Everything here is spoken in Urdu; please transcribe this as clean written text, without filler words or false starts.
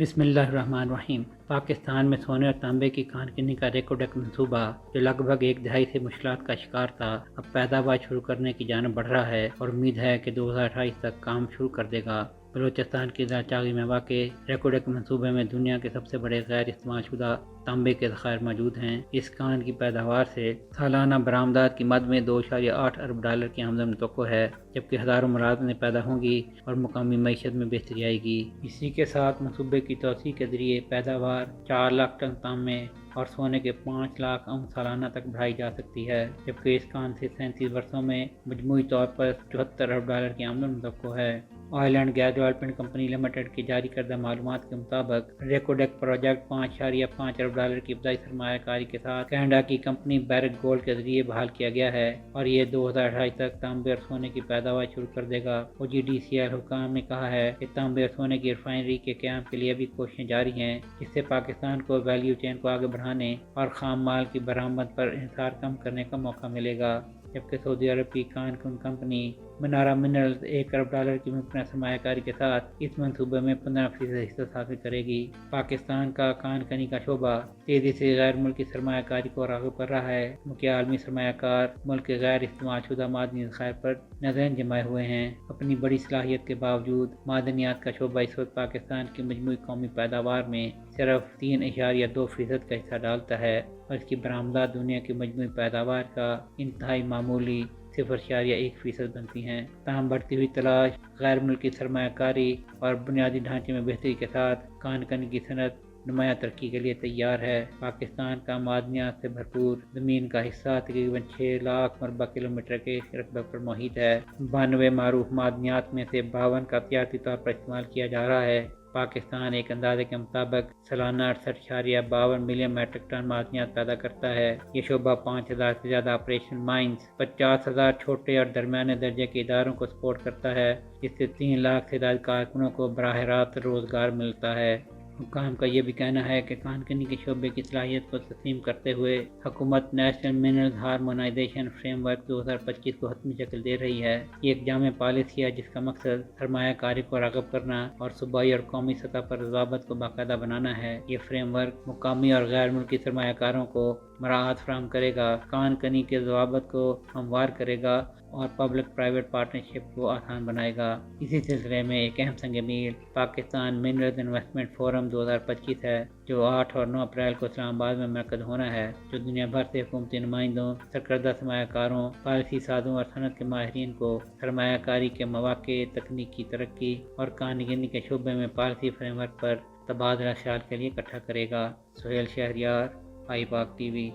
بسم اللہ الرحمن الرحیم۔ پاکستان میں سونے اور تانبے کی کان کنی کا ریکوڈک منصوبہ جو لگ بھگ ایک دہائی سے مشکلات کا شکار تھا، اب پیداوار شروع کرنے کی جانب بڑھ رہا ہے اور امید ہے کہ 2028 تک کام شروع کر دے گا۔ بلوچستان کی ضلع چاغی میں واقع ریکوڈک منصوبے میں دنیا کے سب سے بڑے غیر استعمال شدہ تانبے کے ذخائر موجود ہیں۔ اس کان کی پیداوار سے سالانہ برآمدات کی مد میں 2.8 ارب ڈالر کی آمدن متوقع ہے، جبکہ ہزاروں ملازمتیں پیدا ہوں گی اور مقامی معیشت میں بہتری آئے گی۔ اسی کے ساتھ منصوبے کی توسیع کے ذریعے پیداوار 4 لاکھ ٹن تانبے اور سونے کے 5 لاکھ اونس سالانہ تک بڑھائی جا سکتی ہے، جبکہ اس کان سے 37 برسوں میں مجموعی طور پر 74 ارب ڈالر کی آمدن متوقع ہے۔ Oil and gas development company limited کی جاری کردہ معلومات کے مطابق ریکوڈک پروجیکٹ 5.5 ارب ڈالر کی ابتدائی سرمایہ کاری کے ساتھ کینیڈا کی کمپنی بیرک گولڈ کے ذریعے بحال کیا گیا ہے اور یہ 2028 تک تانبے اور سونے کی پیداوار شروع کر دے گا۔ OGDCL حکام نے کہا ہے کہ تانبے اور سونے کی ریفائنری کے قیام کے لیے ابھی کوششیں جاری ہیں، جس سے پاکستان کو ویلیو چین کو آگے بڑھانے اور خام مال کی برآمد پر انحصار کم کرنے کا موقع ملے گا، جبکہ سعودی عرب کی کان کن کمپنی منارہ منرلز 1 ارب ڈالر کی ممکنہ سرمایہ کاری کے ساتھ اس منصوبے میں 15% حصہ حاصل کرے گی۔ پاکستان کا کان کنی کا شعبہ تیزی سے غیر ملکی سرمایہ کاری کو راغب کر رہا ہے، کیونکہ عالمی سرمایہ کار ملک کے غیر استعمال شدہ معدنی ذخائر پر نظریں جمائے ہوئے ہیں۔ اپنی بڑی صلاحیت کے باوجود معدنیات کا شعبہ اس وقت پاکستان کی مجموعی قومی پیداوار میں صرف 3.2% کا حصہ ڈالتا ہے اور اس کی برآمدات دنیا کی مجموعی پیداوار کا انتہائی معمولی 0.1% بنتی ہیں۔ تاہم بڑھتی ہوئی تلاش، غیر ملکی سرمایہ کاری اور بنیادی ڈھانچے میں بہتری کے ساتھ کان کنی کی صنعت نمایاں ترقی کے لیے تیار ہے۔ پاکستان کا معدنیات سے بھرپور زمین کا حصہ تقریباً 6 لاکھ مربع کلومیٹر کے رقبے پر محیط ہے۔ 92 معروف معدنیات میں سے 52 کا تجارتی طور پر استعمال کیا جا رہا ہے۔ پاکستان ایک اندازے کے مطابق سالانہ 68.52 ملین میٹرک ٹن معدنیات پیدا کرتا ہے۔ یہ شعبہ 5,000 سے زیادہ آپریشنل مائنز، 50,000 چھوٹے اور درمیانے درجے کے اداروں کو سپورٹ کرتا ہے، جس سے 3 لاکھ سے زیادہ کارکنوں کو براہ راست روزگار ملتا ہے۔ حکام کا یہ بھی کہنا ہے کہ کان کنی کے شعبے کی صلاحیت کو تسلیم کرتے ہوئے حکومت national mineral harmonisation frame work 2025 کو حتمی شکل دے رہی ہے۔ یہ ایک جامع پالیسی ہے جس کا مقصد سرمایہ کاری کو راغب کرنا اور صوبائی اور قومی سطح پر ضوابط کو باقاعدہ بنانا ہے۔ یہ فریم ورک مقامی اور غیر ملکی سرمایہ کاروں کو مراعات فراہم کرے گا، کان کنی کے ضوابط کو ہموار کرے گا اور پبلک پرائیویٹ پارٹنرشپ کو آسان بنائے گا۔ اسی سلسلے میں ایک اہم سنگ میل پاکستان منرلز انویسٹمنٹ فورم 2025 ہے، جو 8 اور 9 اپریل کو اسلام آباد میں منعقد ہونا ہے، جو دنیا بھر سے حکومتی نمائندوں، سرکردہ سرمایہ کاروں، پالیسی سازوں اور صنعت کے ماہرین کو سرمایہ کاری کے مواقع، تکنیکی ترقی اور کان کنی کے شعبے میں پالیسی فریم ورک پر تبادلہ خیال کے لیے اکٹھا کرے گا۔ سہیل شہریار، آئی پاک TV۔